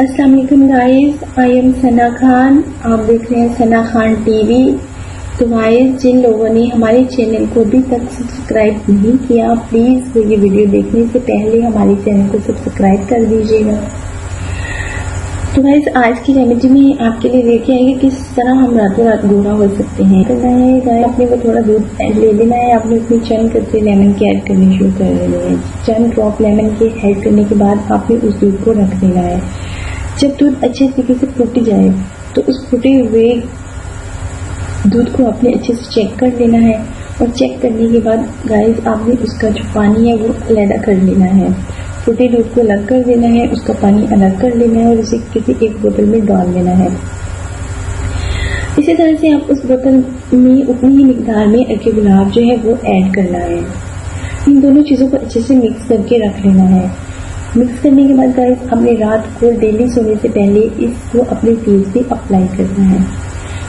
अस्सलाम वालेकुम guys, I am Sana Khan. आप देख रहे हैं सना खान टीवी। तो गाइस, जिन लोगों ने हमारे चैनल को अभी तक सब्सक्राइब नहीं किया, प्लीज़ वो ये वीडियो देखने से पहले हमारे चैनल को सब्सक्राइब कर दीजिएगा। तो गाइस, आज की रेमेडी में आपके लिए लेके आएंगे किस तरह हम रातों रात गोरा हो सकते हैं। करना है गाइस, आपने वो थोड़ा दूध ले लेना है। आपने उसमें चंद कतरे लेमन के ऐड करने शुरू कर देने हैं। चंद ड्रॉप लेमन के ऐड करने के बाद आपने उस दूध को रख देना है। जब दूध अच्छे तरीके से फूट जाए तो उस फूटे हुए दूध को आपने अच्छे से चेक कर लेना है। और चेक करने के बाद गाइस, आपने उसका जो पानी है वो अलग कर लेना है। फूटे दूध को अलग कर देना है, उसका पानी अलग कर लेना है और उसे किसी एक बोतल में डाल देना है। इसी तरह से आप उस बोतल में उतनी ही मिकदार में अर्के गुलाब जो है वो ऐड करना है। इन दोनों चीज़ों को अच्छे से मिक्स करके रख लेना है। मिक्स करने के बाद गाइस, हमने रात को डेली सोने से पहले इसको अपने फेस पे अप्लाई करना है।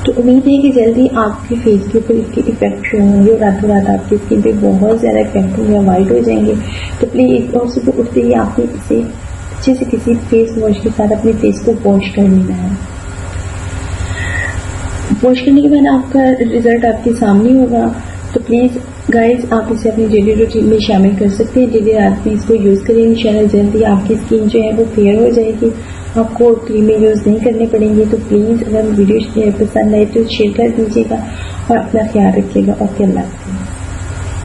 तो उम्मीद है कि जल्दी आपके फेस के ऊपर इसके इफेक्ट शो होंगे और रातों रात आपकी स्किन पे बहुत ज़्यादा इफेक्ट होंगे, वाइट हो जाएंगे। तो प्लीज़, और सुबह उठते ही आपने इसे अच्छे से किसी फेस वॉश के साथ अपने फेस को वॉश कर लेना है। वॉश करने के बाद आपका रिजल्ट आपके सामने होगा। तो प्लीज़ गाइस, आप इसे अपनी डेली रूटीन में शामिल कर सकते हैं। डेली रात में इसको यूज़ करें, इंशाल्लाह जल्दी आपकी स्किन जो है वो फेयर हो जाएगी। आपको क्रीमें यूज़ नहीं करने पड़ेंगे। तो प्लीज़, अगर वीडियो पसंद आए तो शेयर कर दीजिएगा और अपना ख्याल रखिएगा। ओके, अल्लाह।